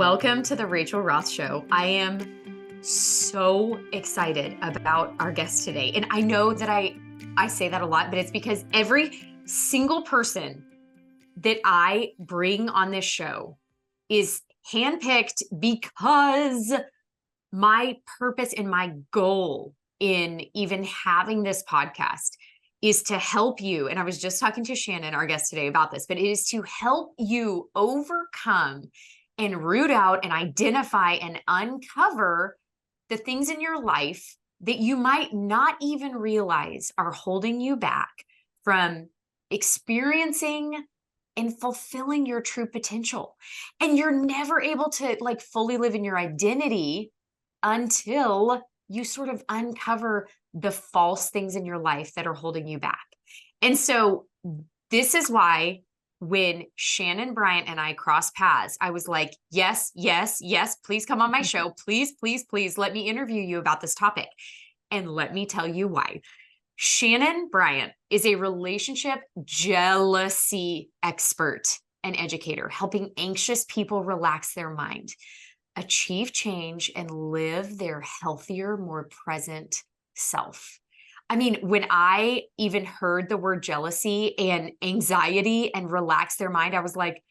Welcome to the Rachel Roth Show. I am so excited about our guest today. And I know that I say that a lot, but it's because every single person that I bring on this show is handpicked because my purpose and my goal in even having this podcast is to help you. And I was just talking to Shannen, our guest today, about this, but it is to help you overcome and root out and identify and uncover the things in your life that you might not even realize are holding you back from experiencing and fulfilling your true potential. And you're never able to fully live in your identity until you sort of uncover the false things in your life that are holding you back. And so this is why when Shannen Bryant and I crossed paths, I was like, yes, yes, yes, please come on my show. Please, please, please let me interview you about this topic. And let me tell you why. Shannen Bryant is a relationship jealousy expert and educator, helping anxious people relax their mind, achieve change, and live their healthier, more present self. I mean, when I even heard the word jealousy and anxiety and relax their mind, I was like,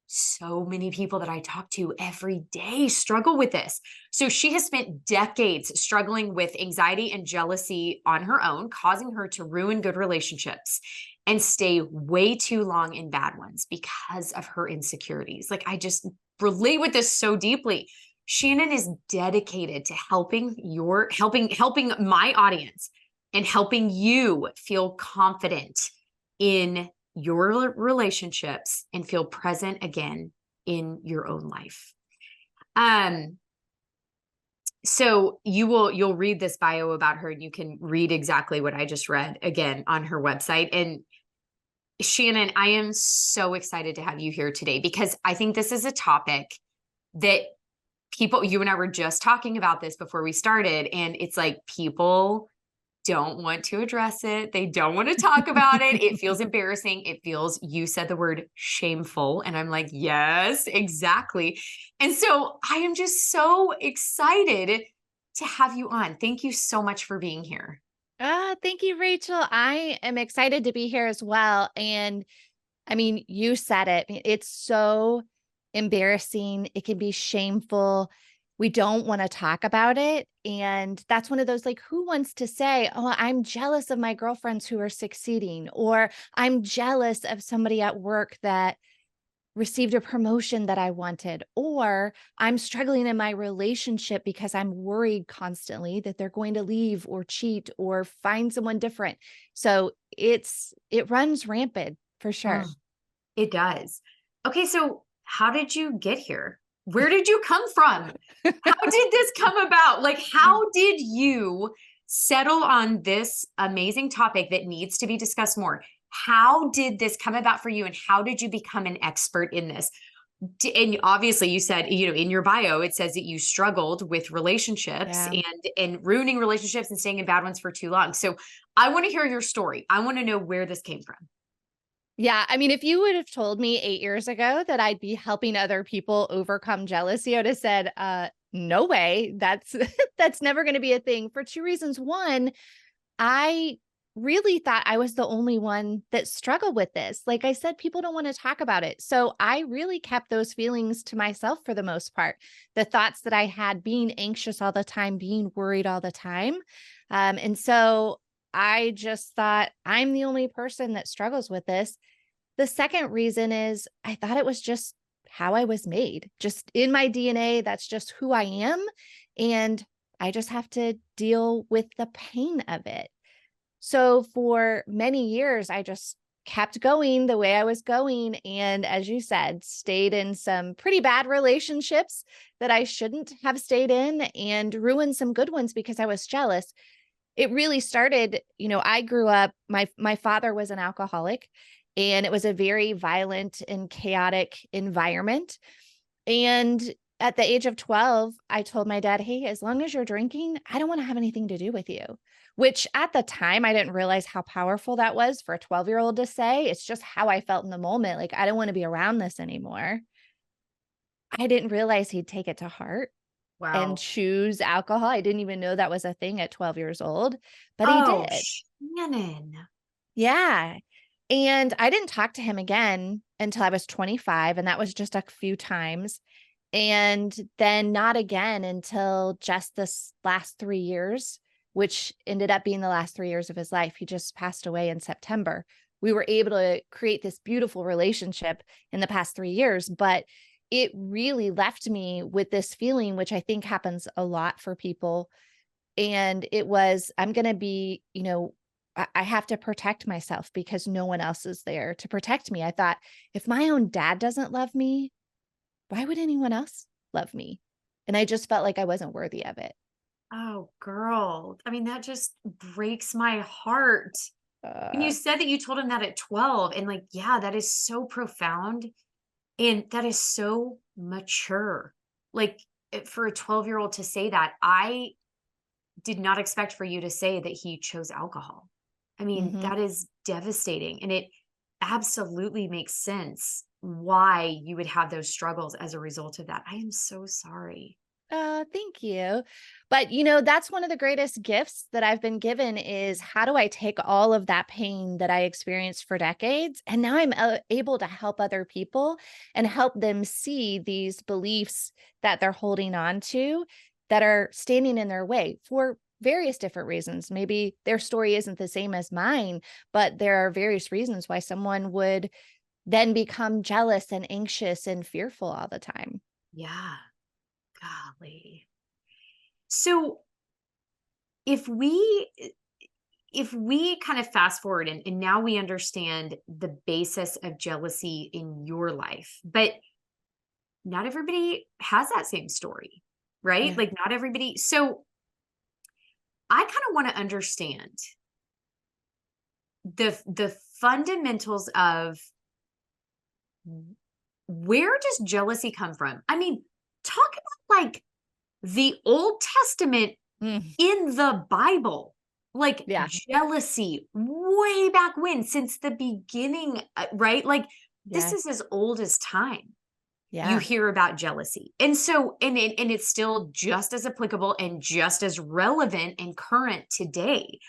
so many people that I talk to every day struggle with this. So she has spent decades struggling with anxiety and jealousy on her own, causing her to ruin good relationships and stay way too long in bad ones because of her insecurities. Like, I just relate with this so deeply. Shannen is dedicated to helping my audience and helping you feel confident in your relationships and feel present again in your own life. So you'll read this bio about her and you can read exactly what I just read again on her website. And Shannen, I am so excited to have you here today because I think this is a topic that you and I were just talking about this before we started. And it's like, people don't want to address it. They don't want to talk about it. It feels embarrassing. It feels, you said the word shameful. And I'm like, yes, exactly. And so I am just so excited to have you on. Thank you so much for being here. Thank you, Rachel. I am excited to be here as well. And I mean, you said it. It's so embarrassing. It can be shameful. We don't want to talk about it. And that's one of those, like, who wants to say, oh, I'm jealous of my girlfriends who are succeeding, or I'm jealous of somebody at work that received a promotion that I wanted, or I'm struggling in my relationship because I'm worried constantly that they're going to leave or cheat or find someone different. So it runs rampant for Oh, sure. it does. Okay, so how did you get here? Where did you come from? How did this come about? Like, how did you settle on this amazing topic that needs to be discussed more? How did this come about for you, and how did you become an expert in this? And obviously you said, in your bio, it says that you struggled with relationships Yeah. and ruining relationships and staying in bad ones for too long. So I want to hear your story. I want to know where this came from. Yeah. I mean, if you would have told me 8 years ago that I'd be helping other people overcome jealousy, I would have said, no way. That's that's never going to be a thing for two reasons. One, I really thought I was the only one that struggled with this. Like I said, people don't want to talk about it. So I really kept those feelings to myself for the most part. The thoughts that I had, being anxious all the time, being worried all the time. And so I just thought I'm the only person that struggles with this. The second reason is I thought it was just how I was made, just in my DNA. That's just who I am. And I just have to deal with the pain of it. So for many years, I just kept going the way I was going. And as you said, stayed in some pretty bad relationships that I shouldn't have stayed in, and ruined some good ones because I was jealous. It really started, I grew up, my father was an alcoholic, and it was a very violent and chaotic environment. And at the age of 12, I told my dad, hey, as long as you're drinking, I don't want to have anything to do with you. Which at the time, I didn't realize how powerful that was for a 12-year-old to say. It's just how I felt in the moment. Like, I don't want to be around this anymore. I didn't realize he'd take it to heart and Wow. choose alcohol. I didn't even know that was a thing at 12 years old, but he Oh, did. Shannon. Yeah. And I didn't talk to him again until I was 25, and that was just a few times. And then not again until just this last 3 years, which ended up being the last 3 years of his life. He just passed away in September. We were able to create this beautiful relationship in the past 3 years, but it really left me with this feeling, which I think happens a lot for people. And it was, I'm going to be, I have to protect myself because no one else is there to protect me. I thought, if my own dad doesn't love me, why would anyone else love me? And I just felt like I wasn't worthy of it. Oh, girl. I mean, that just breaks my heart. And you Uh, said that you told him that at 12. And like, yeah, that is so profound. And that is so mature. Like for a 12-year-old to say that, I did not expect for you to say that he chose alcohol. I mean, mhm. that is devastating. And it absolutely makes sense why you would have those struggles as a result of that. I am so sorry. Thank you. But that's one of the greatest gifts that I've been given is how do I take all of that pain that I experienced for decades and now I'm able to help other people and help them see these beliefs that they're holding on to that are standing in their way for various different reasons. Maybe their story isn't the same as mine, but there are various reasons why someone would then become jealous and anxious and fearful all the time. Yeah, golly. So if we if we kind of fast forward and now we understand the basis of jealousy in your life, but not everybody has that same story, right? Yeah. Like not everybody. So I kind of want to understand the fundamentals of where does jealousy come from? I mean, talk about like the Old Testament Mm, in the Bible, like yeah. jealousy way back when, since the beginning, right? Like this Yeah. is as old as time. You Yeah. hear about jealousy. And so, and it's still just as applicable and just as relevant and current today.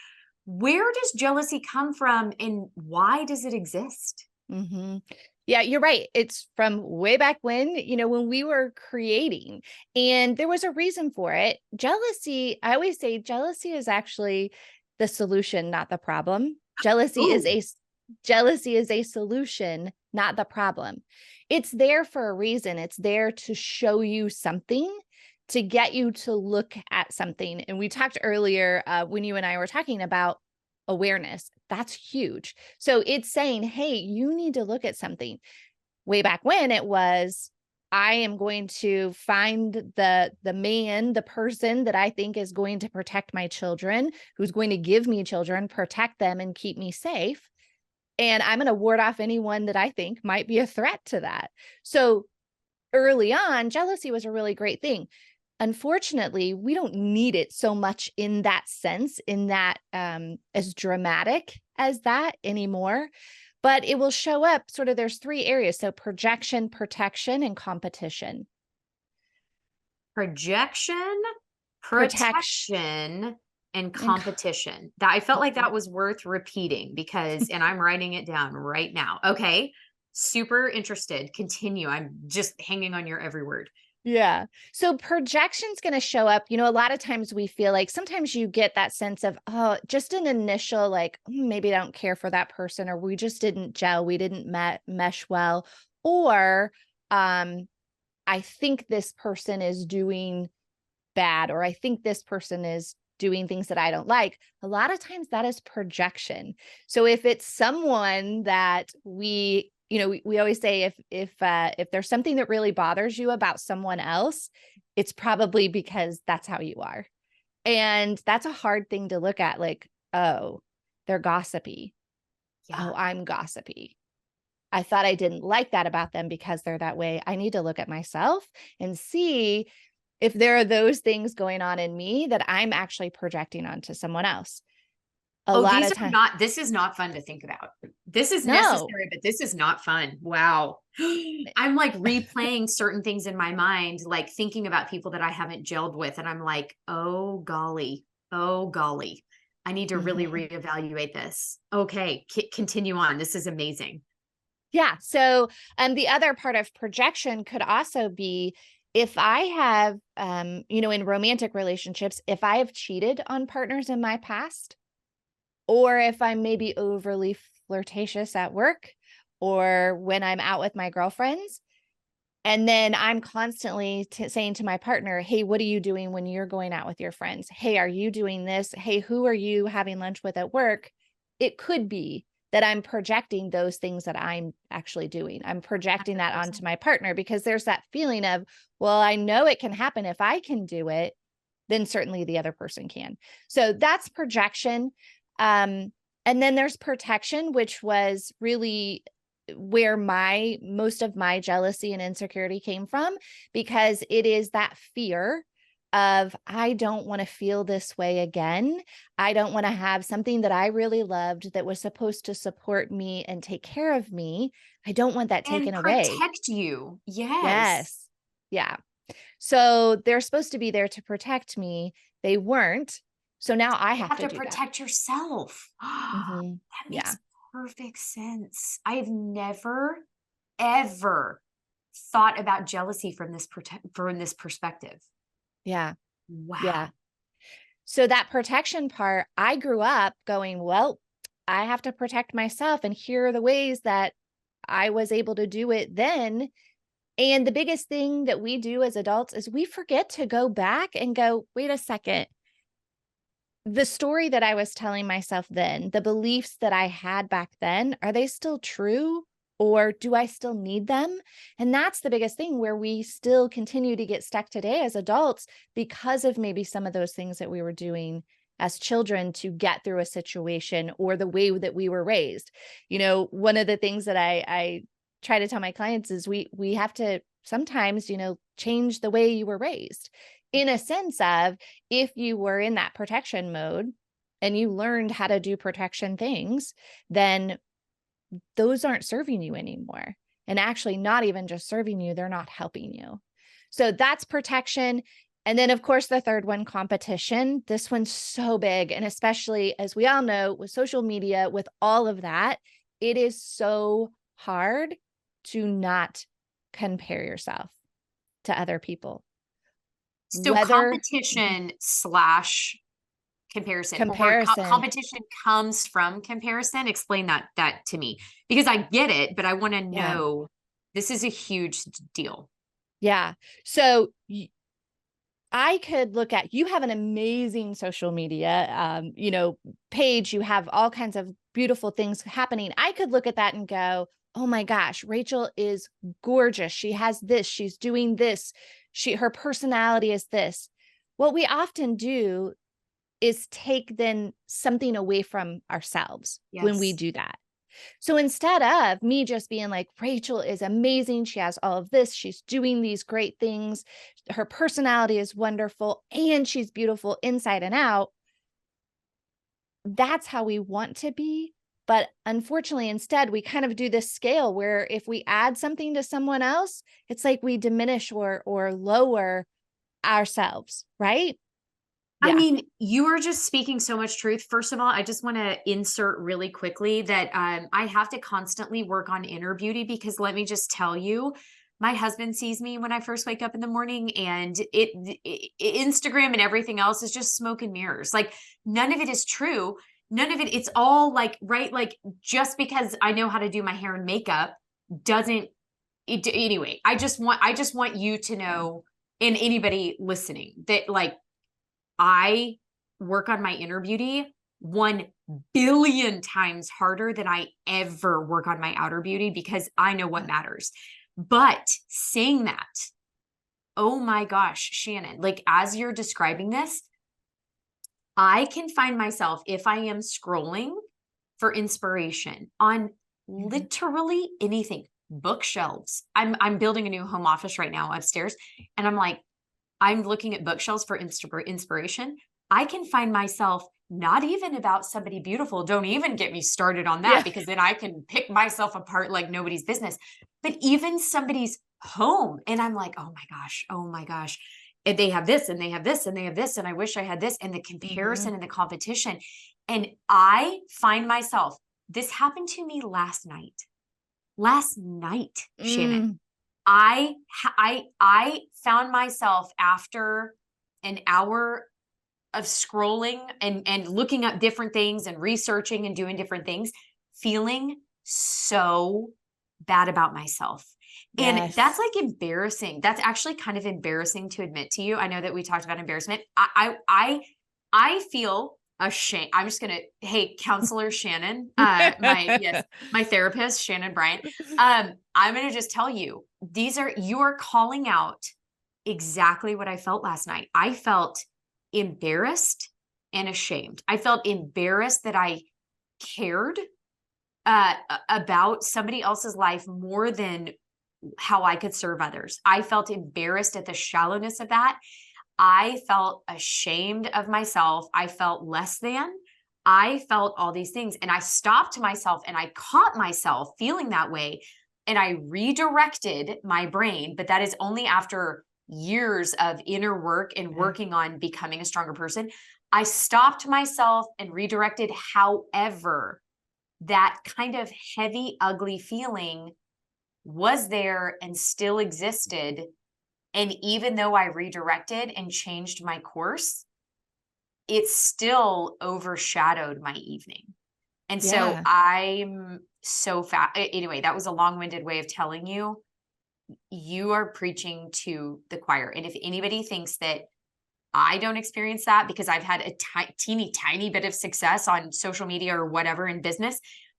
Where does jealousy come from and why does it exist? Mhm. Yeah, you're right. It's from way back when we were creating, and there was a reason for it. Jealousy, I always say jealousy is actually the solution, not the problem. Ooh, Jealousy is a solution, not the problem. It's there for a reason. It's there to show you something, to get you to look at something. And we talked earlier when you and I were talking about awareness. That's huge. So it's saying, hey, you need to look at something. Way back when it was, I am going to find the man, the person that I think is going to protect my children, who's going to give me children, protect them and keep me safe. And I'm going to ward off anyone that I think might be a threat to that. So early on, jealousy was a really great thing. Unfortunately, we don't need it so much in that sense, in that as dramatic as that anymore. But it will show up sort of, there's three areas. So projection, protection, and competition. projection, Protection protection, and and competition. That I felt like mhm. that was worth repeating because, and I'm writing it down right now. Okay. Super interested. Continue. I'm just hanging on your every word. Yeah. So projection's going to show up. A lot of times we feel like sometimes you get that sense of, oh, just an initial, like, maybe I don't care for that person, or we just didn't gel. We didn't mesh well. Or, I think this person is doing bad, or I think this person is doing things that I don't like. A lot of times that is projection. So if it's someone that we always say, if there's something that really bothers you about someone else, it's probably because that's how you are. And that's a hard thing to look at, like, oh, they're gossipy. Yeah. Oh, I'm gossipy. I thought I didn't like that about them because they're that way. I need to look at myself and see if there are those things going on in me that I'm actually projecting onto someone else. a Oh, lot of time. this is not fun to think about. This is No. necessary, but this is not fun. Wow. I'm like replaying certain things in my mind, like thinking about people that I haven't gelled with. And I'm like, oh, golly. Oh, golly. I need to really Mhm. reevaluate this. Okay. Continue on. This is amazing. Yeah. So, the other part of projection could also be if I have, in romantic relationships, if I have cheated on partners in my past, or if I'm maybe overly flirtatious at work, or when I'm out with my girlfriends, and then I'm constantly saying to my partner, hey, what are you doing when you're going out with your friends? Hey, are you doing this? Hey, who are you having lunch with at work? It could be that I'm projecting those things that I'm actually doing. I'm projecting that 100%. onto my partner because there's that feeling of, well, I know it can happen. If I can do it, then certainly the other person can. So that's projection. Um, and then there's protection, which was really where most of my jealousy and insecurity came from, because it is that fear of, I don't want to feel this way again. I don't want to have something that I really loved that was supposed to support me and take care of me. I don't want that And taken away. protect you. Yes. Yes. Yeah. So they're supposed to be there to protect me. They weren't. So now I You have have to to do that. protect yourself. Hmm. That Yeah. makes perfect sense. I've never, ever thought about jealousy from this perspective. Yeah. Yeah. Wow. So that protection part, I grew up going, well, I have to protect myself. And here are the ways that I was able to do it then. And the biggest thing that we do as adults is we forget to go back and go, wait a second. The story that I was telling myself then, the beliefs that I had back then, are they still true? Or do I still need them? And that's the biggest thing where we still continue to get stuck today as adults because of maybe some of those things that we were doing as children to get through a situation or the way that we were raised. One of the things that I try to tell my clients is we have to sometimes, change the way you were raised, in a sense of, if you were in that protection mode and you learned how to do protection things, then those aren't serving you anymore. And actually, not even just serving you, they're not helping you. So that's protection. And then, of course, the third one, competition. This one's so big. And especially, as we all know, with social media, with all of that, it is so hard to not compare yourself to other people. So Whether competition slash comparison, or comparison, competition comes from comparison. Explain that to me, because I get it, but I want to yeah. know, this is a huge deal. Yeah. So I could look at, you have an amazing social media, page. You have all kinds of beautiful things happening. I could look at that and go, oh my gosh, Rachel is gorgeous. She has this, she's doing this. Her personality is this. What we often do is take then something away from ourselves when we Yes. do that. So instead of me just being like, Rachel is amazing, she has all of this, she's doing these great things, her personality is wonderful, and she's beautiful inside and out, that's how we want to be. But unfortunately, instead, we kind of do this scale where if we add something to someone else, it's like we diminish or lower ourselves, right? I Yeah. mean, you are just speaking so much truth. First of all, I just want to insert really quickly that I have to constantly work on inner beauty, because let me just tell you, my husband sees me when I first wake up in the morning, and Instagram and everything else is just smoke and mirrors. Like, none of it is true. None of it. It's all like, right. Like, just because I know how to do my hair and makeup doesn't anyway. I just want you to know, and anybody listening, that like, I work on my inner beauty 1 billion times harder than I ever work on my outer beauty, because I know what matters. But saying that, oh my gosh, Shannen, like as you're describing this, I can find myself, if I am scrolling for inspiration on Mhm. literally anything, bookshelves. I'm building a new home office right now upstairs, and I'm like, I'm looking at bookshelves for inspiration. I can find myself not even about somebody beautiful. Don't even get me started on that, Yeah. because then I can pick myself apart like nobody's business. But even somebody's home. And I'm like, oh my gosh, oh my gosh. And they have this and they have this and they have this. And I wish I had this. And the Mhm. comparison and the competition. And I find myself, this happened to me last night, Shannon. Mm. I found myself after an hour of scrolling and looking up different things and researching and doing different things, feeling so bad about myself. And that's Yes. like embarrassing. That's actually kind of embarrassing to admit to you. I know that we talked about embarrassment. I feel ashamed. I'm just gonna, hey, counselor Shannon, my therapist, Shannon Bryant. I'm gonna just tell you, you are calling out exactly what I felt last night. I felt embarrassed and ashamed. I felt embarrassed that I cared about somebody else's life more than how I could serve others. I felt embarrassed at the shallowness of that. I felt ashamed of myself. I felt less than. I felt all these things. And I stopped myself and I caught myself feeling that way. And I redirected my brain, but that is only after years of inner work and Yeah. working on becoming a stronger person. I stopped myself and redirected. However, that kind of heavy, ugly feeling was there and still existed. And even though I redirected and changed my course, it still overshadowed my evening. And so Yeah. I'm so fat. Anyway, that was a long winded way of telling you, you are preaching to the choir. And if anybody thinks that I don't experience that because I've had a teeny tiny bit of success on social media or whatever in business,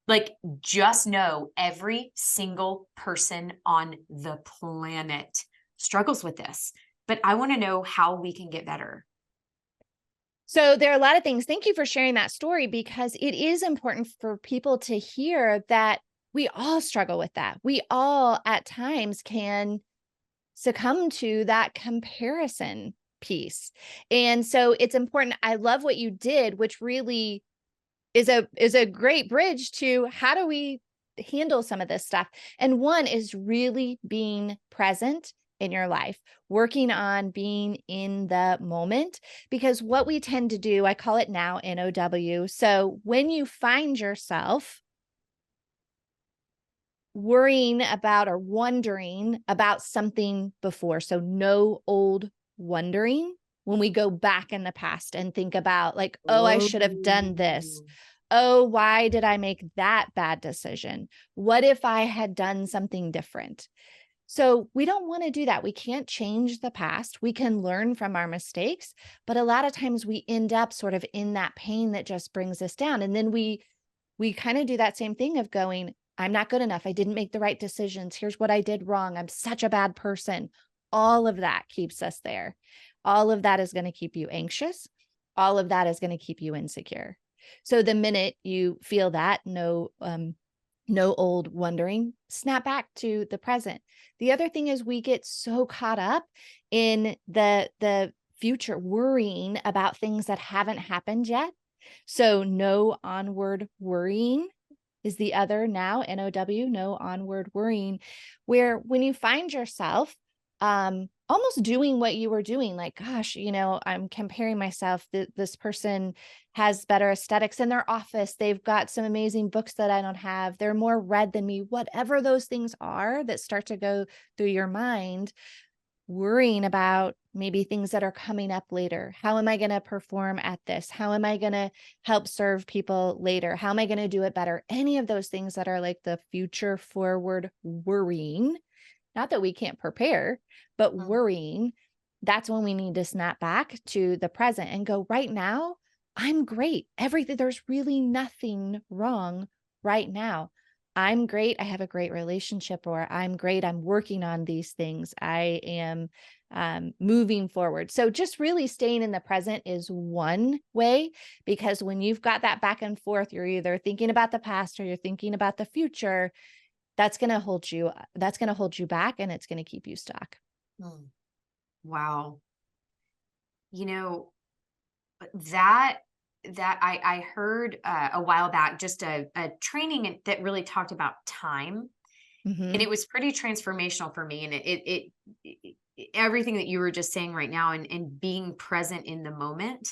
like, just know every single person on the planet struggles with this. But I want to know how we can get better. So there are a lot of things. Thank you for sharing that story, because it is important for people to hear that we all struggle with that. We all at times can succumb to that comparison piece. And so it's important. I love what you did, which really is a great bridge to how do we handle some of this stuff. And one is really being present in your life, working on being in the moment, because what we tend to do, I call it now NOW. So when you find yourself worrying about or wondering about something before, so no old wondering, when we go back in the past and think about like, oh, I Oh, should have done this. Oh, why did I make that bad decision? What if I had done something different? So we don't want to do that. We can't change the past. We can learn from our mistakes, but a lot of times we end up sort of in that pain that just brings us down. And then we kind of do that same thing of going, I'm not good enough. I didn't make the right decisions. Here's what I did wrong. I'm such a bad person. All of that keeps us there. All of that is going to keep you anxious. All of that is going to keep you insecure. So the minute you feel that, no old wondering, snap back to the present. The other thing is we get so caught up in the future, worrying about things that haven't happened yet. So no onward worrying is the other now, NOW, no onward worrying, where when you find yourself almost doing what you were doing, like, gosh, I'm comparing myself. This person has better aesthetics in their office. They've got some amazing books that I don't have. They're more read than me. Whatever those things are that start to go through your mind, worrying about maybe things that are coming up later. How am I going to perform at this? How am I going to help serve people later? How am I going to do it better? Any of those things that are like the future forward worrying, not that we can't prepare, but Mhm. worrying, that's when we need to snap back to the present and go, right now, I'm great. Everything, there's really nothing wrong right now. I'm great. I have a great relationship, or I'm great. I'm working on these things. I am moving forward. So just really staying in the present is one way, because when you've got that back and forth, you're either thinking about the past or you're thinking about the future. That's going to hold you back, and it's going to keep you stuck. Mm. Wow. You know, that. that I heard a while back, just a training that really talked about time, and Hmm. it was pretty transformational for me. And everything that you were just saying right now, and being present in the moment.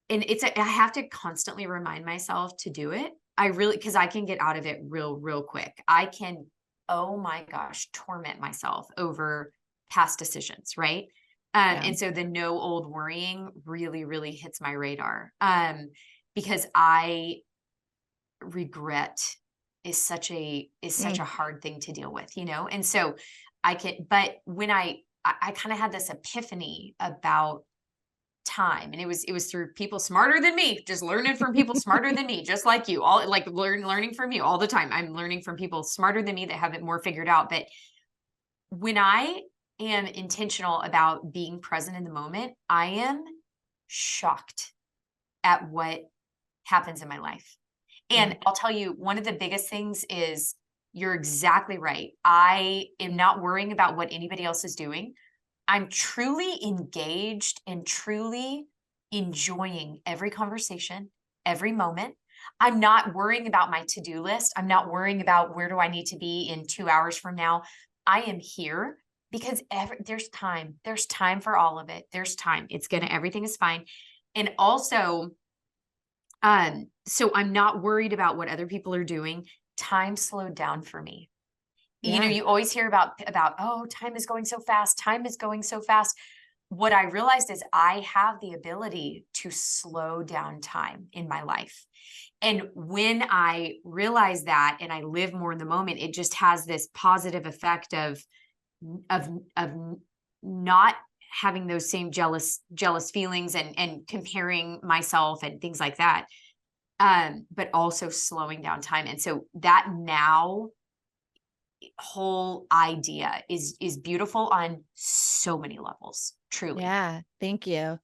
And I have to constantly remind myself to do it. I really, because I can get out of it real quick. I can, oh my gosh, torment myself over past decisions, right? Yeah. And so the no old worrying really hits my radar. Because I regret is such Mm. a hard thing to deal with, you know? And so I can, but when I kind of had this epiphany about time, and it was through people smarter than me, just learning from people smarter than me, just like you, all like learning from you all the time. I'm learning from people smarter than me that have it more figured out. But when I am intentional about being present in the moment, I am shocked at what happens in my life. Yeah. And I'll tell you, one of the biggest things is, you're exactly right. I am not worrying about what anybody else is doing. I'm truly engaged and truly enjoying every conversation, every moment. I'm not worrying about my to-do list. I'm not worrying about where do I need to be in 2 hours from now. I am here because there's time. There's time for all of it. There's time. Everything is fine. And also, so I'm not worried about what other people are doing. Time slowed down for me. You know, Yeah. you always hear about, oh, time is going so fast. Time is going so fast. What I realized is I have the ability to slow down time in my life. And when I realize that and I live more in the moment, it just has this positive effect of of not having those same jealous feelings, and comparing myself and things like that. But also slowing down time. And so that now whole idea is beautiful on so many levels, truly. Yeah, thank you.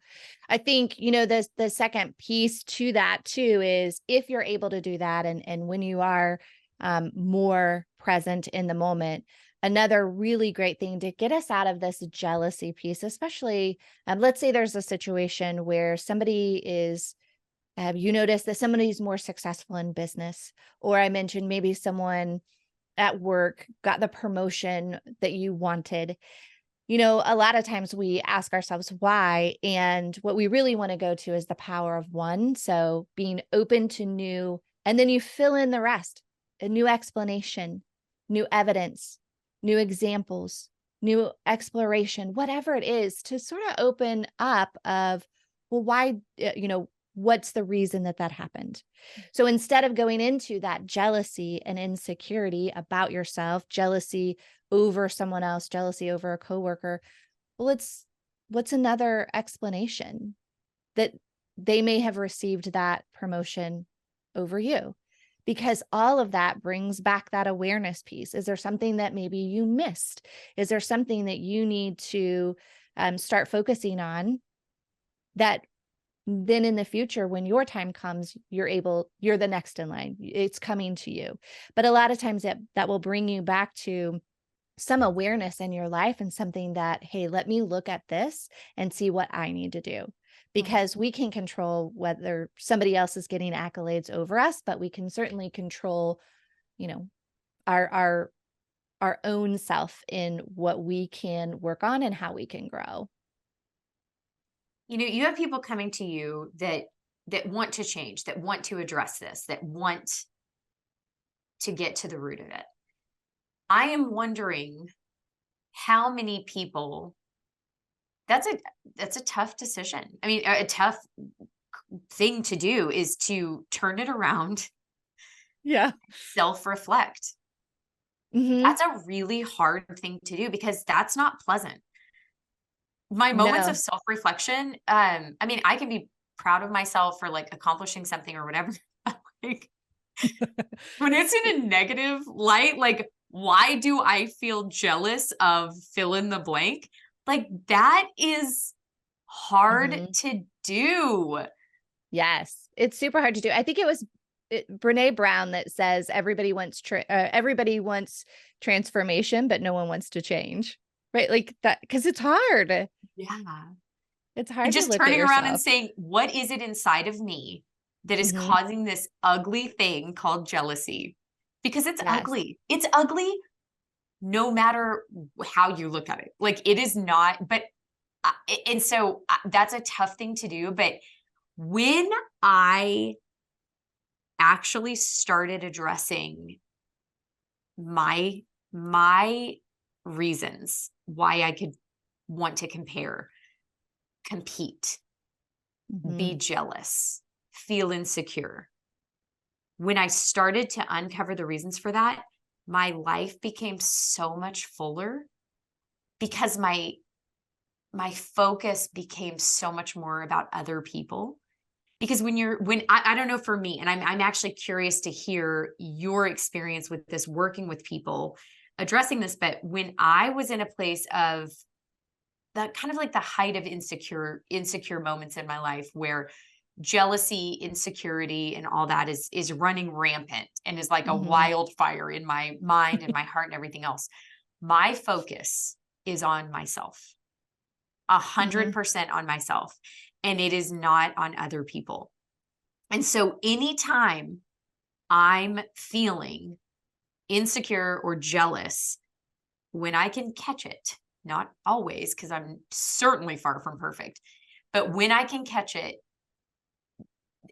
I think, the second piece to that too is if you're able to do that and when you are more present in the moment, another really great thing to get us out of this jealousy piece, especially let's say there's a situation where somebody is you notice that somebody's more successful in business, or I mentioned maybe someone at work got the promotion that you wanted. A lot of times we ask ourselves why, and what we really want to go to is the power of one. So being open to new, and then you fill in the rest, a new explanation, new evidence, new examples, new exploration, whatever it is to sort of open up of, well, why, what's the reason that that happened? So instead of going into that jealousy and insecurity about yourself, jealousy over someone else, jealousy over a coworker. Well, what's another explanation that they may have received that promotion over you? Because all of that brings back that awareness piece. Is there something that maybe you missed? Is there something that you need to start focusing on that then in the future, when your time comes, you're the next in line. It's coming to you. But a lot of times that will bring you back to some awareness in your life and something that, hey, let me look at this and see what I need to do. Mhm. Because we can control whether somebody else is getting accolades over us, but we can certainly control, you know, our our own self in what we can work on and how we can grow. You know, you have people coming to you that want to change, that want to address this, that want to get to the root of it. I am wondering how many people, that's a that's a tough decision. I mean, a tough thing to do is to turn it around, Yeah. self-reflect. Hmm. That's a really hard thing to do because that's not pleasant. My moments of No. self-reflection, I mean, I can be proud of myself for, like, accomplishing something or whatever. Like, when it's in a negative light, like, why do I feel jealous of fill in the blank? Like, that is hard Hmm. to do. Yes, it's super hard to do. I think it was Brene Brown that says everybody wants transformation, but no one wants to change. Right? Like that, because it's hard. Yeah. It's And hard to just look at turning around and yourself. saying, what is it inside of me that is Mhm. causing this ugly thing called jealousy? Because it's Yes. ugly. It's ugly no matter how you look at it. Like it is not, but, and so that's a tough thing to do. But when I actually started addressing my my reasons why I could want to compare, compete, Mhm. be jealous, feel insecure. When I started to uncover the reasons for that, my life became so much fuller because my focus became so much more about other people. Because when I don't know for me, and I'm actually curious to hear your experience with this working with people addressing this, but when I was in a place of that kind of like the height of insecure moments in my life where jealousy, insecurity, and all that is running rampant and is like a Mhm. wildfire in my mind and my heart and everything else. My focus is on myself, a hundred Mhm. percent on myself, and it is not on other people. And so anytime I'm feeling insecure or jealous, when I can catch it, not always, because I'm certainly far from perfect, but when I can catch it,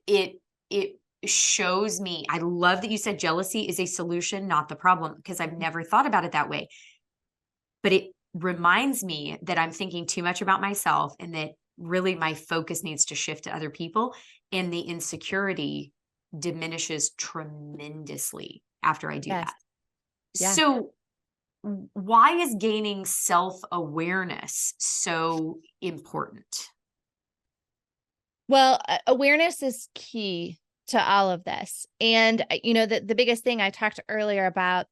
it shows me. I love that you said jealousy is a solution, not the problem, because I've never thought about it that way. But it reminds me that I'm thinking too much about myself and that really my focus needs to shift to other people. And the insecurity diminishes tremendously after I do Yes. that. Yeah. So, why is gaining self awareness so important? Well, awareness is key to all of this. And the biggest thing I talked earlier about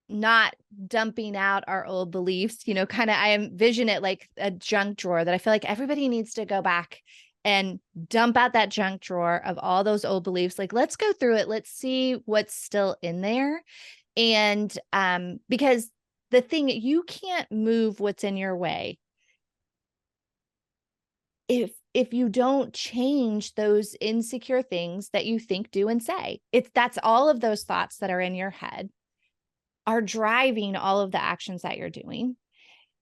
not dumping out our old beliefs, kind of I envision it like a junk drawer that I feel like everybody needs to go back and dump out that junk drawer of all those old beliefs. Like, let's go through it. Let's see what's still in there. And because the thing, you can't move what's in your way if you don't change those insecure things that you think, do, and say. That's all of those thoughts that are in your head are driving all of the actions that you're doing.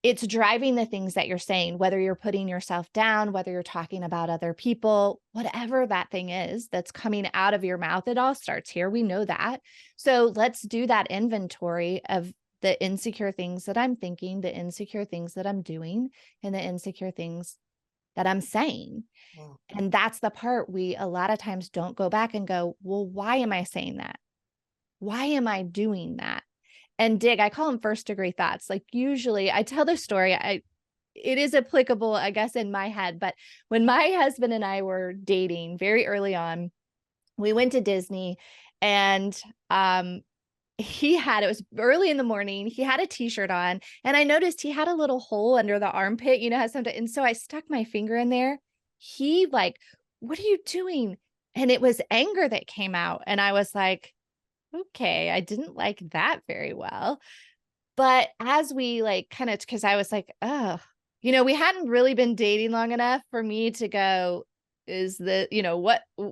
It's driving the things that you're saying, whether you're putting yourself down, whether you're talking about other people, whatever that thing is that's coming out of your mouth. It all starts here. We know that. So let's do that inventory of the insecure things that I'm thinking, the insecure things that I'm doing, and the insecure things that I'm saying. Mm. And that's the part we a lot of times don't go back and go, well, why am I saying that? Why am I doing that? And dig, I call them first degree thoughts. Like usually I tell the story, it is applicable, I guess, in my head. But when my husband and I were dating very early on, we went to Disney and it was early in the morning. He had a t-shirt on and I noticed he had a little hole under the armpit, has something. And so I stuck my finger in there. He like, what are you doing? And it was anger that came out. And I was like, okay, I didn't like that very well. But as we like kind of, because I was like, oh, we hadn't really been dating long enough for me to go, is the,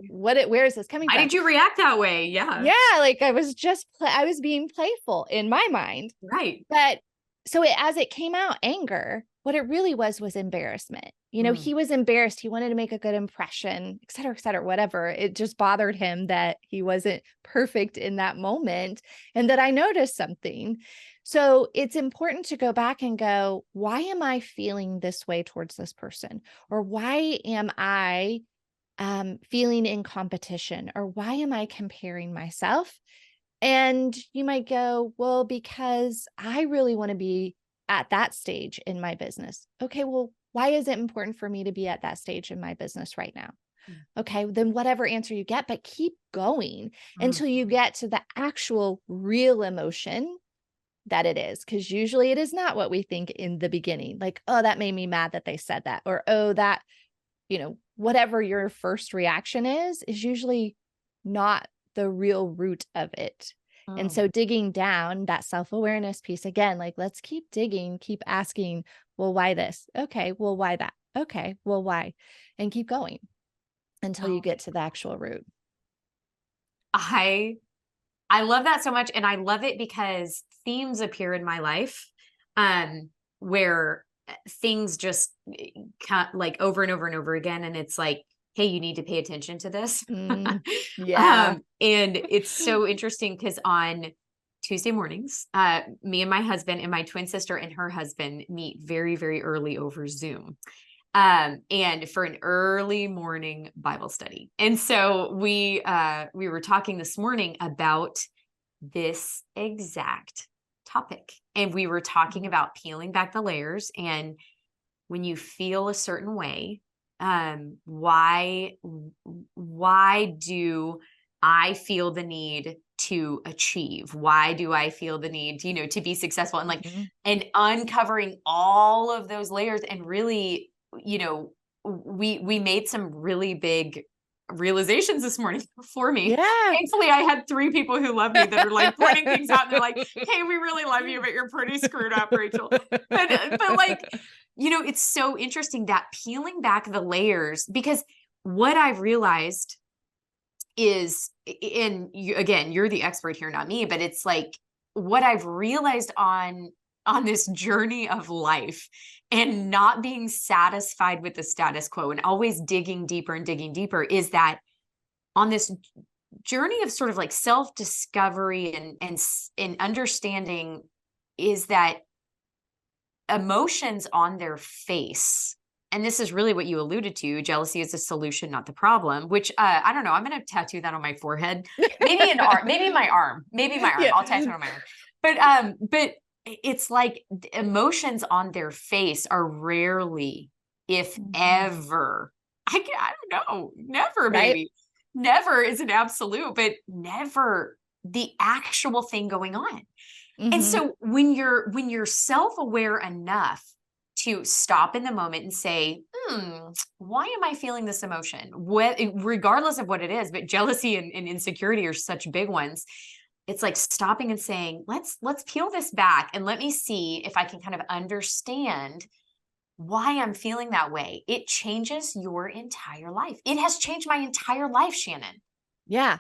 where is this coming Why from? did you react that way? Yeah. Yeah, like I was I was being playful in my mind. Right. But so as it came out, anger, what it really was embarrassment. Mm. He was embarrassed. He wanted to make a good impression, et cetera, whatever. It just bothered him that he wasn't perfect in that moment and that I noticed something. So it's important to go back and go, why am I feeling this way towards this person? Or why am I feeling in competition? Or why am I comparing myself? And you might go, well, because I really want to be at that stage in my business. Okay, well, why is it important for me to be at that stage in my business right now? Mm. Okay, then whatever answer you get, but keep going Mm. until you get to the actual real emotion that it is. Because usually it is not what we think in the beginning. Like, oh, that made me mad that they said that. Or, oh, that, whatever your first reaction is usually not the real root of it. And Mm. so digging down that self-awareness piece again, like let's keep digging, keep asking, well, why this? Okay, well, why that? Okay, well, why? And keep going until you Oh, get to the actual root. I I love that so much, and I love it because themes appear in my life, where, things just, like, over and over and over again, and it's like, "Hey, you need to pay attention to this." Mm, yeah. And it's so interesting because on Tuesday mornings, me and my husband and my twin sister and her husband meet very, very early over Zoom, and for an early morning Bible study. And so we were talking this morning about this exact topic. And we were talking Mhm. about peeling back the layers. And when you feel a certain way, why do I feel the need to achieve? Why do I feel the need to, to be successful? And like, Mhm. and uncovering all of those layers and really, you know, we made some really big realizations this morning for me. Yeah. Thankfully, I had three people who love me that are like pointing things out. And they're like, "Hey, we really love you, but you're pretty screwed up, Rachel." But like, it's so interesting that peeling back the layers, because what I've realized is, and you, again, you're the expert here, not me, but it's like what I've realized on this journey of life and not being satisfied with the status quo and always digging deeper is that on this journey of sort of like self-discovery and understanding is that emotions on their face, and this is really what you alluded to, jealousy is a solution, not the problem, which, I don't know, I'm gonna tattoo that on my forehead, maybe an arm, maybe my arm, Yeah. I'll tattoo it on my arm. But it's like emotions on their face are rarely, if Mhm. ever, I don't know, never, Right? maybe. Never is an absolute, but never the actual thing going on. And Mhm. so when you're self-aware enough to stop in the moment and say, why am I feeling this emotion? Regardless of what it is, but jealousy and insecurity are such big ones. It's like stopping and saying, let's peel this back and let me see if I can kind of understand why I'm feeling that way. It changes your entire life. It has changed my entire life, Shannon. Yeah.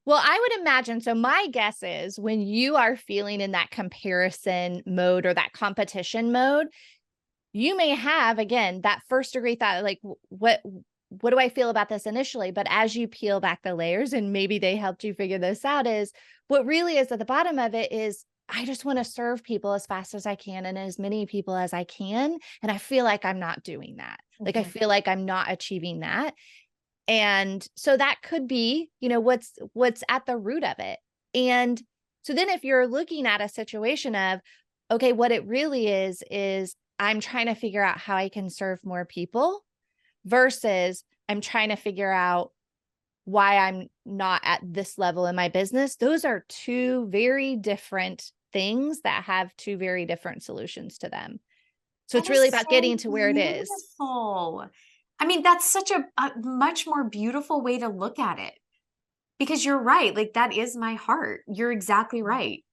Well, I would imagine. So, my guess is when you are feeling in that comparison mode or that competition mode, you may have, again, that first degree thought, like, what do I feel about this initially? But as you peel back the layers, and maybe they helped you figure this out, is what really is at the bottom of it is, I just want to serve people as fast as I can and as many people as I can. And I feel like I'm not doing that. Like, I Mhm. feel like I'm not achieving that. And so that could be, what's at the root of it. And so then if you're looking at a situation of, okay, what it really is I'm trying to figure out how I can serve more people versus I'm trying to figure out why I'm not at this level in my business. Those are two very different things that have two very different solutions to them. So That it's really is about so getting to where it is. beautiful. I mean, that's such a much more beautiful way to look at it, because you're right. Like, that is my heart. You're exactly right.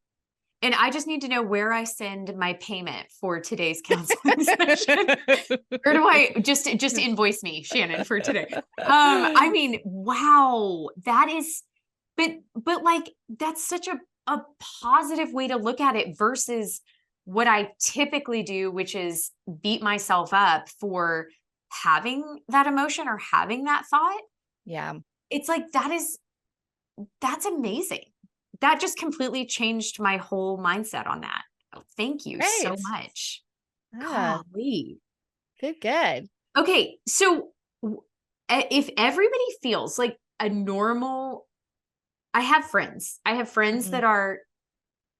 And I just need to know where I send my payment for today's counseling session. Where do I just invoice me, Shannon, for today? I mean, wow, that is, but like that's such a positive way to look at it versus what I typically do, which is beat myself up for having that emotion or having that thought. Yeah. It's like that's amazing. That just completely changed my whole mindset on that. Oh, thank you so Great. much. Ah, Golly. good, good. Okay, so if everybody feels like a normal, I have friends Mhm. that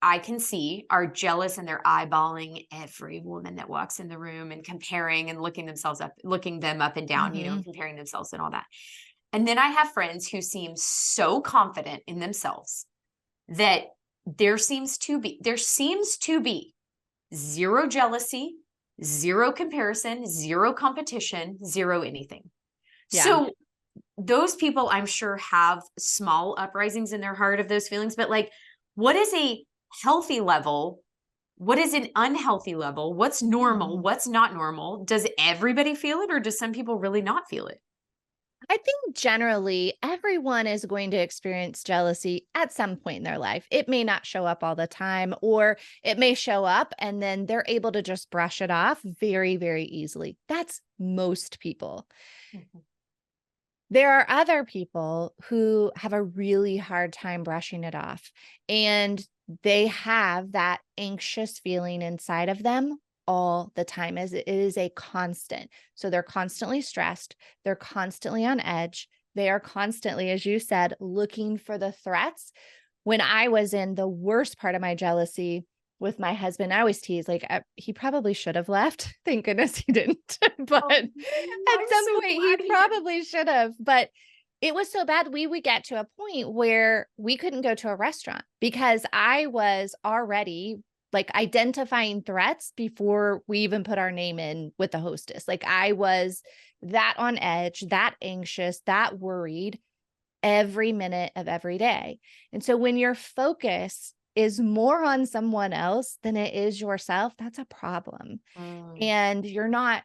I can see are jealous and they're eyeballing every woman that walks in the room and comparing and looking them up and down, Mhm. comparing themselves and all that. And then I have friends who seem so confident in themselves that there seems to be zero jealousy, zero comparison, zero competition, zero anything. Yeah. So those people, I'm sure, have small uprisings in their heart of those feelings, but like, what is a healthy level what is an unhealthy level? What's normal? What's not normal? Does everybody feel it, or does some people really not feel it? I think generally everyone is going to experience jealousy at some point in their life. It may not show up all the time, or it may show up and then they're able to just brush it off very, very easily. That's most people. Mhm. There are other people who have a really hard time brushing it off, and they have that anxious feeling inside of them all the time, as it is a constant. So they're constantly stressed, they're constantly on edge, they are constantly, as you said, looking for the threats. When I was in the worst part of my jealousy with my husband, I always tease, like, he probably should have left. Thank goodness he didn't. But Oh, at I'm some so point, he glad he didn't. probably should have. But it was so bad, we would get to a point where we couldn't go to a restaurant because I was already like identifying threats before we even put our name in with the hostess. Like, I was that on edge, that anxious, that worried every minute of every day. And so when your focus is more on someone else than it is yourself, that's a problem. Mm, And you're not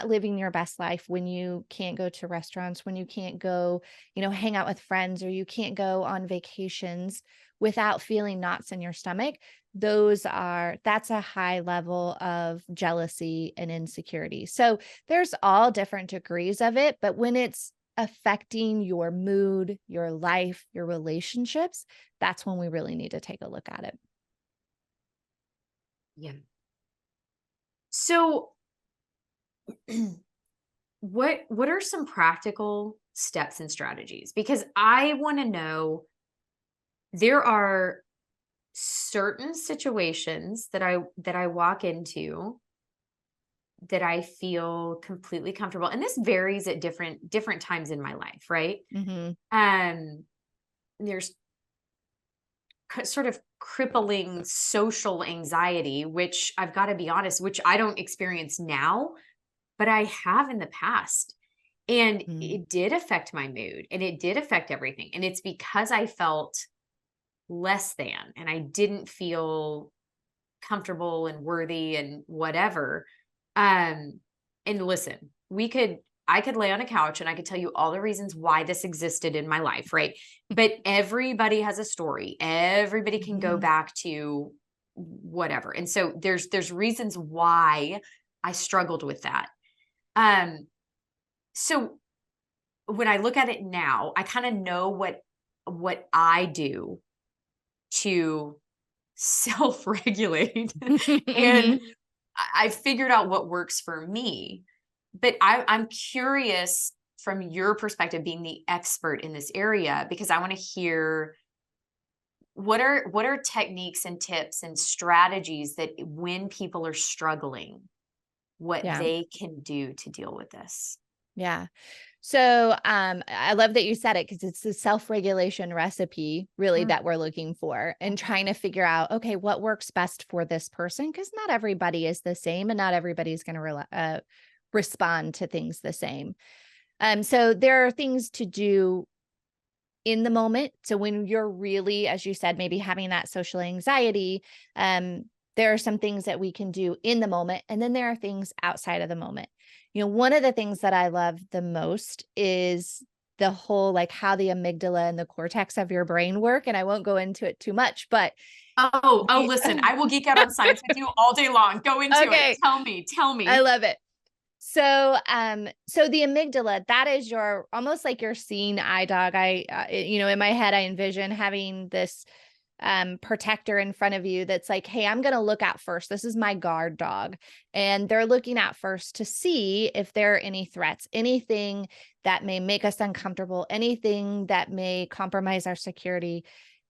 living your best life when you can't go to restaurants, when you can't go, hang out with friends, or you can't go on vacations without feeling knots in your stomach. That's a high level of jealousy and insecurity. So there's all different degrees of it, but when it's affecting your mood, your life, your relationships, that's when we really need to take a look at it. yeah. So, what are some practical steps and strategies? Because I want to know, there are certain situations that I walk into that I feel completely comfortable, and this varies at different times in my life, right? Mhm. Um, there's sort of crippling social anxiety, which I've got to be honest, which I don't experience now, but I have in the past. And Mm. it did affect my mood, and it did affect everything. And it's because I felt less than, and I didn't feel comfortable and worthy and whatever. Um, and listen, I could lay on a couch and I could tell you all the reasons why this existed in my life, right? But everybody has a story. Everybody can go Mhm. back to whatever. And so there's reasons why I struggled with that. Um, so when I look at it now, I kind of know what I do to self-regulate and Mhm. I've figured out what works for me. But I'm curious from your perspective, being the expert in this area, because I want to hear what are techniques and tips and strategies that when people are struggling, what Yeah. they can do to deal with this. Yeah. So, I love that you said it because it's the self-regulation recipe really Mm, that we're looking for and trying to figure out, okay, what works best for this person? Because not everybody is the same and not everybody's going to respond to things the same. So there are things to do in the moment. So when you're really, as you said, maybe having that social anxiety, um, there are some things that we can do in the moment. And then there are things outside of the moment. One of the things that I love the most is the whole like how the amygdala and the cortex of your brain work. And I won't go into it too much, but oh, we, listen, I will geek out on science with you all day long. Go into it. okay, Tell I me. love it. So the amygdala, that is your almost like your seeing eye dog. In my head, I envision having this protector in front of you that's like, hey, I'm going to look out first. This is my guard dog. And they're looking out first to see if there are any threats, anything that may make us uncomfortable, anything that may compromise our security.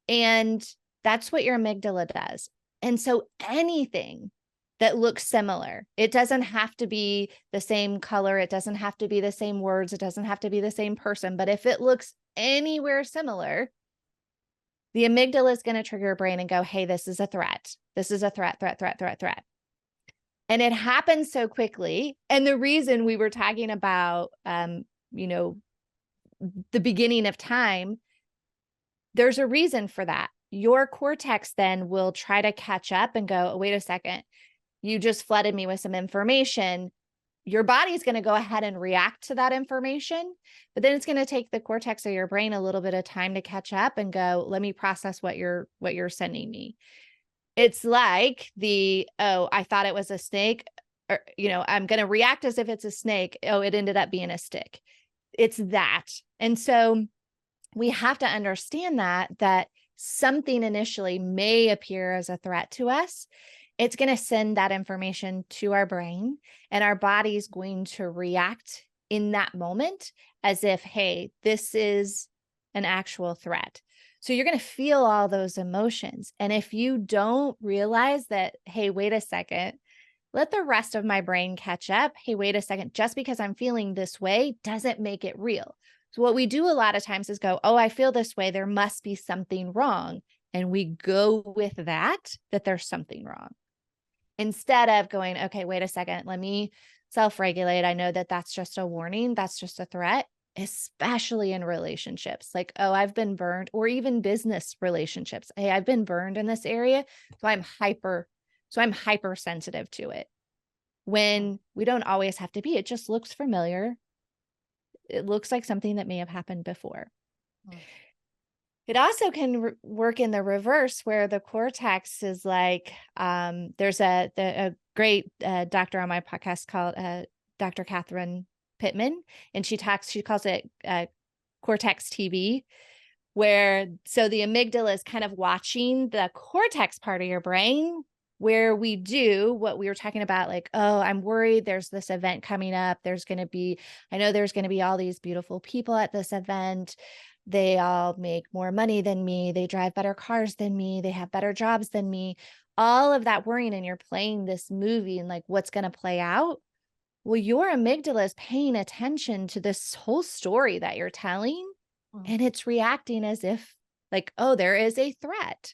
And that's what your amygdala does. And so anything that looks similar, it doesn't have to be the same color, it doesn't have to be the same words, it doesn't have to be the same person, but if it looks anywhere similar, the amygdala is going to trigger your brain and go, hey, this is a threat. This is a threat, threat, threat, threat, threat. And it happens so quickly. And the reason we were talking about, you know, the beginning of time, there's a reason for that. your cortex then will try to catch up and go, oh, wait a second, you just flooded me with some information. Your body's going to go ahead and react to that information, but then it's going to take the cortex of your brain a little bit of time to catch up and go, let me process what you're sending me. It's like oh, I thought it was a snake, or, I'm going to react as if it's a snake. Oh, it ended up being a stick. It's that. And so we have to understand that something initially may appear as a threat to us. It's going to send that information to our brain, and our body's going to react in that moment as if, hey, this is an actual threat. So you're going to feel all those emotions. And if you don't realize that, hey, wait a second, let the rest of my brain catch up. Hey, wait a second, just because I'm feeling this way doesn't make it real. So what we do a lot of times is go, oh, I feel this way, there must be something wrong. And we go with that there's something wrong. Instead of going, okay, wait a second, let me self-regulate. I know that that's just a warning. That's just a threat, especially in relationships. Like, oh, I've been burned, or even business relationships. Hey, I've been burned in this area. So I'm hypersensitive to it. When we don't always have to be, it just looks familiar. It looks like something that may have happened before. It also can work in the reverse, where the cortex is like, there's a great doctor on my podcast called Dr. Catherine Pittman, and she calls it cortex TV, so the amygdala is kind of watching the cortex part of your brain, where we do what we were talking about, like, oh, I'm worried there's this event coming up. I know there's going to be all these beautiful people at this event. They all make more money than me. They drive better cars than me. They have better jobs than me. All of that worrying, and you're playing this movie and like, what's going to play out? Well, your amygdala is paying attention to this whole story that you're telling, and it's reacting as if like, oh, there is a threat.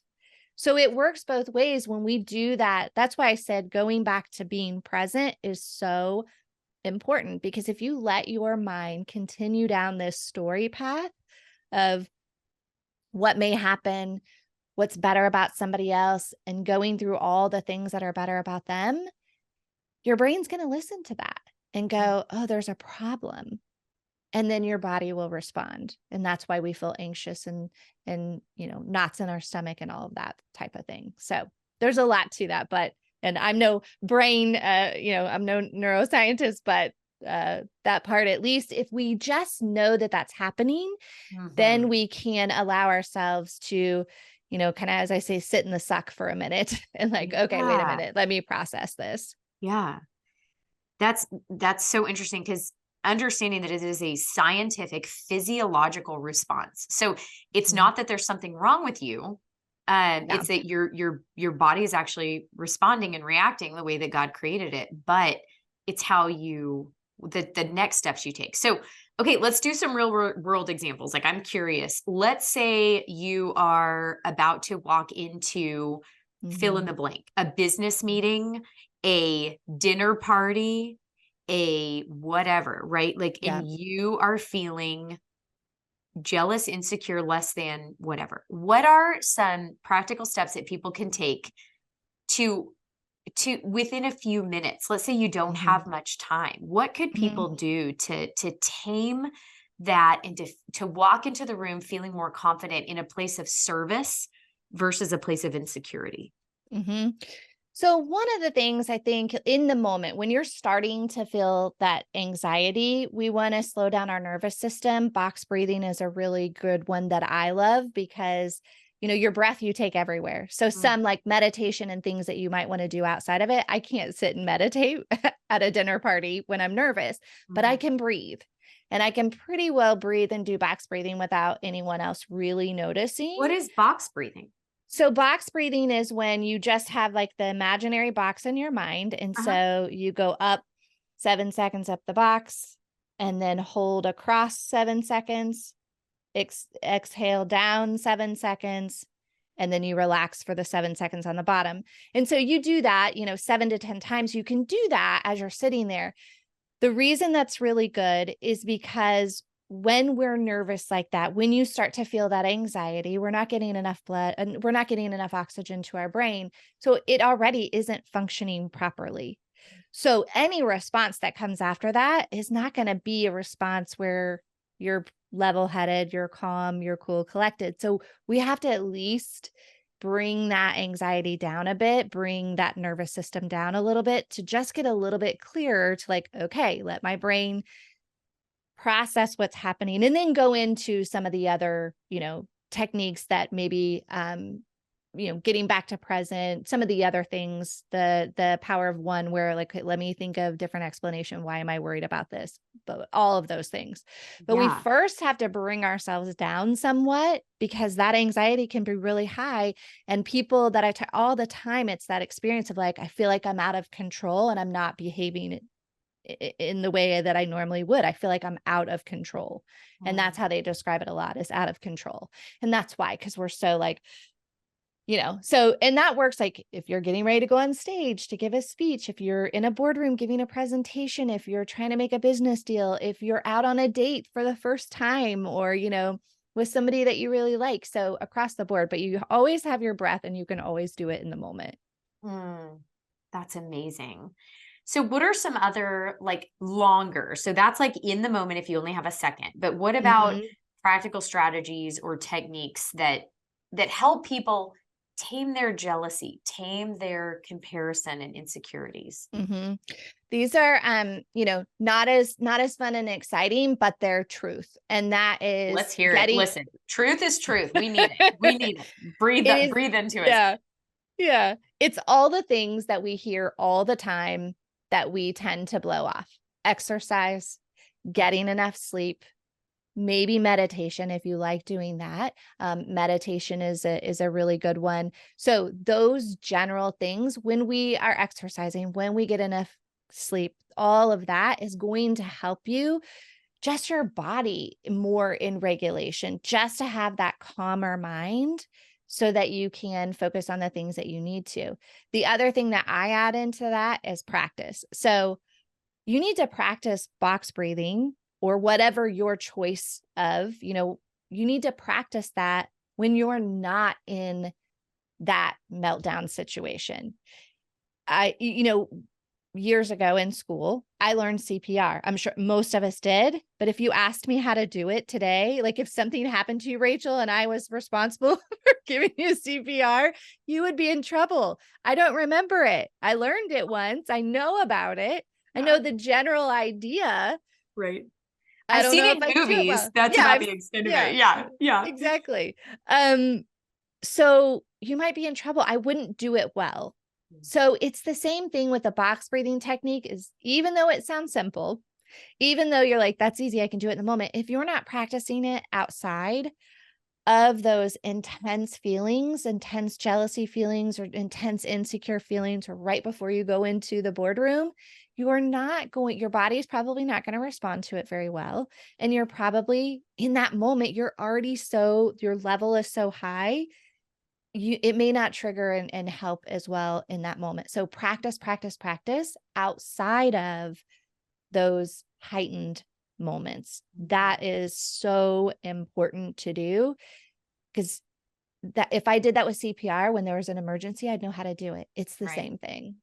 So it works both ways when we do that. That's why I said going back to being present is so important, because if you let your mind continue down this story path of what may happen, what's better about somebody else, and going through all the things that are better about them, your brain's going to listen to that and go, oh, there's a problem. And then your body will respond. And that's why we feel anxious and knots in our stomach and all of that type of thing. So there's a lot to that, and I'm no brain, I'm no neuroscientist, but that part, at least if we just know that that's happening, then we can allow ourselves to, kind of, as I say, sit in the suck for a minute and like, okay, wait a minute, let me process this. Yeah. That's so interesting, because understanding that it is a scientific physiological response. So it's not that there's something wrong with you. It's that your body is actually responding and reacting the way that God created it, but it's how the next steps you take. So, okay, let's do some real world examples. Like, I'm curious, let's say you are about to walk into fill in the blank, a business meeting, a dinner party, a whatever, right? Like, and you are feeling jealous, insecure, less than whatever. What are some practical steps that people can take to within a few minutes? Let's say you don't have much time. What could people do to tame that and to walk into the room feeling more confident in a place of service versus a place of insecurity? So one of the things I think in the moment when you're starting to feel that anxiety, we want to slow down our nervous system. Box breathing is a really good one that I love, because your breath you take everywhere. So some like meditation and things that you might want to do outside of it. I can't sit and meditate at a dinner party when I'm nervous, but I can breathe. And I can pretty well breathe and do box breathing without anyone else really noticing. What is box breathing? So box breathing is when you just have like the imaginary box in your mind. And so you go up 7 seconds up the box, and then hold across 7 seconds, exhale down 7 seconds, and then you relax for the 7 seconds on the bottom. And so you do that, 7 to 10 times. You can do that as you're sitting there. The reason that's really good is because when we're nervous like that, when you start to feel that anxiety, we're not getting enough blood and we're not getting enough oxygen to our brain. So it already isn't functioning properly. So any response that comes after that is not going to be a response where you're level-headed, you're calm, you're cool, collected. So we have to at least bring that anxiety down a bit, bring that nervous system down a little bit to just get a little bit clearer to like, okay, let my brain process what's happening and then go into some of the other, techniques that maybe, getting back to present, some of the other things, the power of one, where like, let me think of different explanation. Why am I worried about this? But all of those things. But we Yeah. first have to bring ourselves down somewhat because that anxiety can be really high. And people that I talk all the time, it's that experience of like, I feel like I'm out of control and I'm not behaving in the way that I normally would. I feel like I'm out of control. And that's how they describe it a lot, is out of control. And that's why, because we're so like, so, and that works like if you're getting ready to go on stage to give a speech, if you're in a boardroom giving a presentation, if you're trying to make a business deal, if you're out on a date for the first time, or, with somebody that you really like. So across the board, but you always have your breath and you can always do it in the moment. That's amazing. So what are some other like longer? So that's like in the moment if you only have a second. But what about Mhm. practical strategies or techniques that help people tame their jealousy, tame their comparison and insecurities? Mhm. These are, not as fun and exciting, but they're truth. And that Let's is hear it. getting Listen, truth is truth. We need it. We need it. Breathe it that, is, breathe into us. yeah. Yeah. It's all the things that we hear all the time that we tend to blow off. Exercise, getting enough sleep, maybe meditation if you like doing that. Meditation is a really good one. So those general things, when we are exercising, when we get enough sleep, all of that is going to help you, just your body more in regulation, just to have that calmer mind so that you can focus on the things that you need to. The other thing that I add into that is practice. So you need to practice box breathing or whatever your choice of, you need to practice that when you're not in that meltdown situation. Years ago in school, I learned CPR. I'm sure most of us did, but if you asked me how to do it today, like if something happened to you, Rachel, and I was responsible for giving you CPR, you would be in trouble. I don't remember it. I learned it once. I know about it. I know the general idea. Right. I I've don't seen know it if I in do it movies. well. That's Yeah, about the extent of yeah, it. Yeah. Yeah. exactly. So you might be in trouble. I wouldn't do it well. So it's the same thing with the box breathing technique, is even though it sounds simple, even though you're like, that's easy, I can do it in the moment. If you're not practicing it outside of those intense feelings, intense jealousy feelings, or intense insecure feelings, or right before you go into the boardroom, your body's probably not going to respond to it very well. And you're probably in that moment, your level is so high, it may not trigger and help as well in that moment. So practice, practice, practice outside of those heightened moments. That is so important to do, because that if I did that with CPR when there was an emergency, I'd know how to do it. It's the Right. same thing.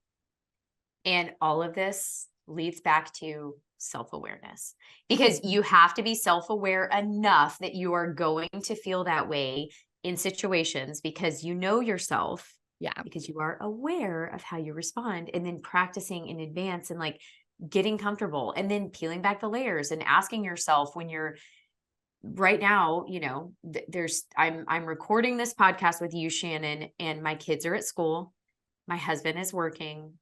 And all of this leads back to self-awareness, because you have to be self-aware enough that you are going to feel that way in situations, because you know yourself, Yeah. because you are aware of how you respond, and then practicing in advance and like getting comfortable and then peeling back the layers and asking yourself when you're right now, there's I'm recording this podcast with you, Shannon, and my kids are at school. My husband is working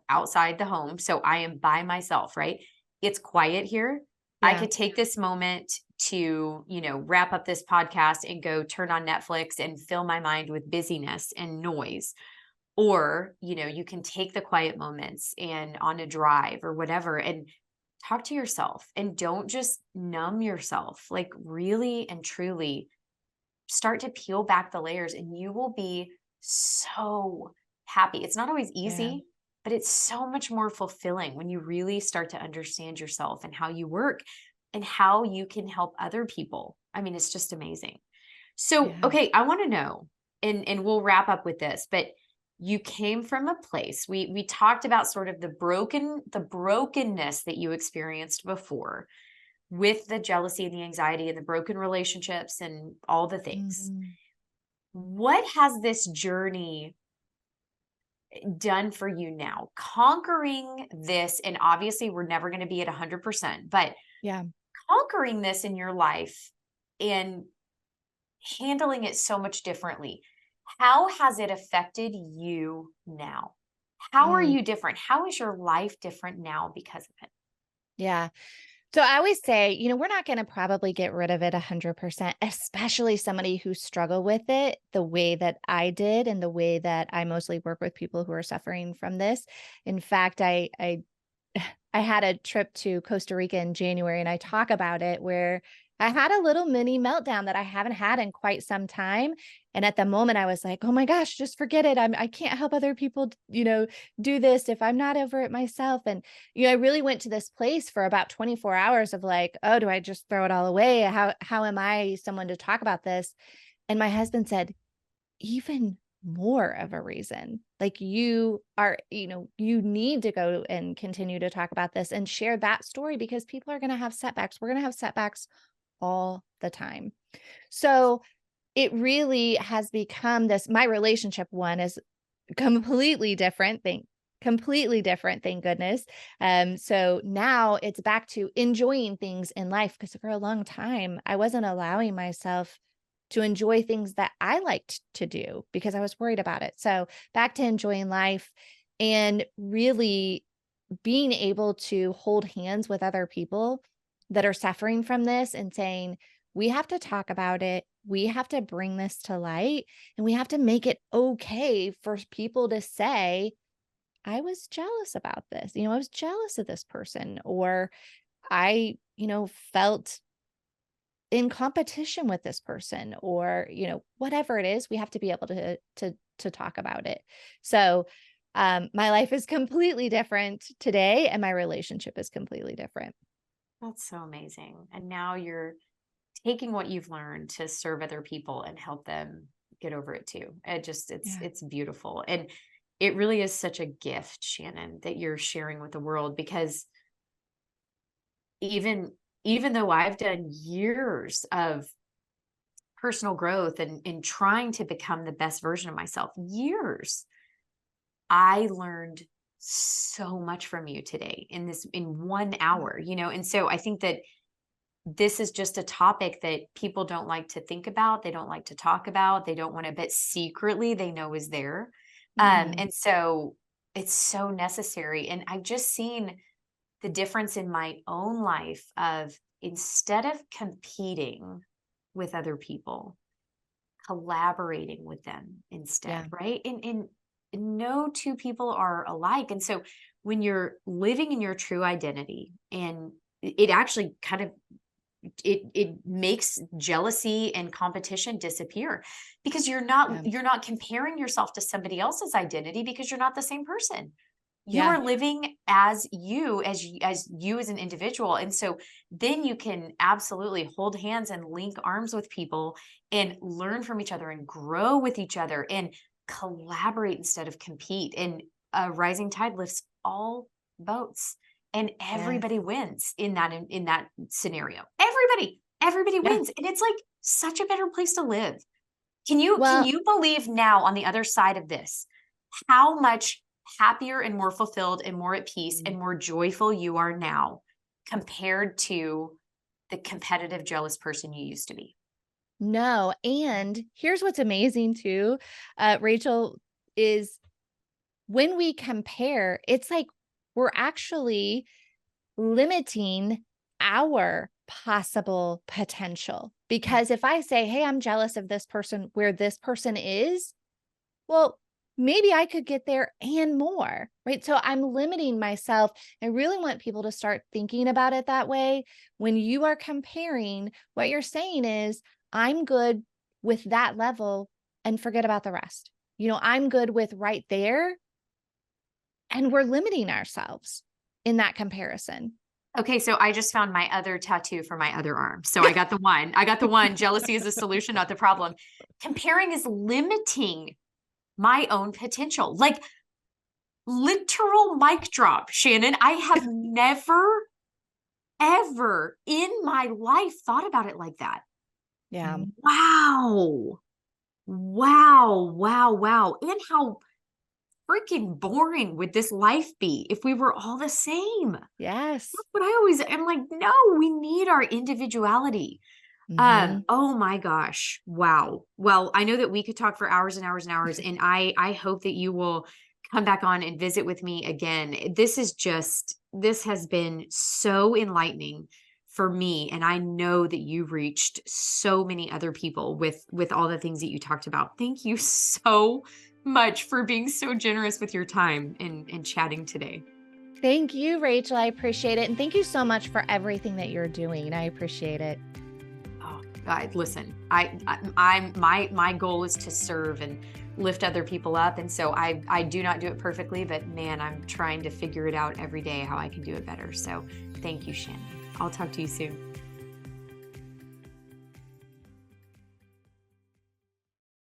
outside the home. So I am by myself, right? It's quiet here. I Yeah. could take this moment to, wrap up this podcast and go turn on Netflix and fill my mind with busyness and noise. Or, you can take the quiet moments and on a drive or whatever and talk to yourself, and don't just numb yourself. Like really and truly start to peel back the layers, and you will be so happy. It's not always Yeah. easy, but it's so much more fulfilling when you really start to understand yourself and how you work. and how you can help other people. I mean, it's just amazing. So, Yeah. okay, I want to know, and we'll wrap up with this, but you came from a place. We talked about sort of the brokenness that you experienced before with the jealousy and the anxiety and the broken relationships and all the things. Mhm. What has this journey done for you now? Conquering this, and obviously we're never going to be at 100%, but Yeah. conquering this in your life and handling it so much differently. How has it affected you now? How are Mm. you different? How is your life different now because of it? Yeah. So I always say, we're not going to probably get rid of it 100%, especially somebody who struggle with it the way that I did and the way that I mostly work with people who are suffering from this. In fact, I had a trip to Costa Rica in January and I talk about it where I had a little mini meltdown that I haven't had in quite some time. And at the moment I was like, oh my gosh, just forget it. I can't help other people, do this if I'm not over it myself. And, I really went to this place for about 24 hours of like, oh, do I just throw it all away? How am I someone to talk about this? And my husband said, even more of a reason. Like you are, you need to go and continue to talk about this and share that story because people are going to have setbacks. We're going to have setbacks all the time. So it really has become this, my relationship one is completely different. Completely different, thank goodness. So now it's back to enjoying things in life because for a long time I wasn't allowing myself to enjoy things that I liked to do because I was worried about it. So back to enjoying life and really being able to hold hands with other people that are suffering from this and saying, we have to talk about it. We have to bring this to light and we have to make it okay for people to say, I was jealous about this. I was jealous of this person, or I, felt in competition with this person, or, whatever it is, we have to be able to talk about it. So, my life is completely different today and my relationship is completely different. That's so amazing. And now you're taking what you've learned to serve other people and help them get over it too. Yeah. It's beautiful. And it really is such a gift, Shannon, that you're sharing with the world because even even though I've done years of personal growth and in trying to become the best version of myself, years, I learned so much from you today in 1 hour, And so I think that this is just a topic that people don't like to think about. They don't like to talk about. They don't want to, but secretly they know is there. Mhm. And so it's so necessary. And I've just seen the difference in my own life of instead of competing with other people, collaborating with them instead, Yeah. right? And no two people are alike. And so when you're living in your true identity and it actually kind of it makes jealousy and competition disappear because Yeah. you're not comparing yourself to somebody else's identity because you're not the same person. You Yeah. are living as you as an individual, and so then you can absolutely hold hands and link arms with people and learn from each other and grow with each other and collaborate instead of compete, and a rising tide lifts all boats and Yes. everybody wins in that scenario. Everybody Yeah. wins, and it's like such a better place to live. Can Well, you believe now on the other side of this, how much happier and more fulfilled and more at peace and more joyful you are now compared to the competitive, jealous person you used to be? no. And here's what's amazing too, Rachel, is when we compare, it's like we're actually limiting our possible potential. Because if I say, hey, I'm jealous of this person where this person is, well, maybe I could get there and more, right? So I'm limiting myself. I really want people to start thinking about it that way. When you are comparing, what you're saying is, I'm good with that level and forget about the rest. I'm good with right there. And we're limiting ourselves in that comparison. Okay, so I just found my other tattoo for my other arm. So I got the one. I got the one. Jealousy is a solution, not the problem. Comparing is limiting my own potential. Like literal mic drop, Shannen. I have never, ever in my life thought about it like that. Yeah. Wow. Wow. Wow. Wow. And how freaking boring would this life be if we were all the same? Yes. That's what I always am like, no, we need our individuality. Mhm. Oh my gosh. Wow. Well, I know that we could talk for hours and hours and hours, and I hope that you will come back on and visit with me again. This has been so enlightening for me, and I know that you reached so many other people with all the things that you talked about. Thank you so much for being so generous with your time and chatting today. Thank you, Rachel. I appreciate it. And thank you so much for everything that you're doing. I appreciate it. Oh, listen, I'm my goal is to serve and lift other people up. And so I do not do it perfectly, but man, I'm trying to figure it out every day how I can do it better. So thank you, Shannen. I'll talk to you soon.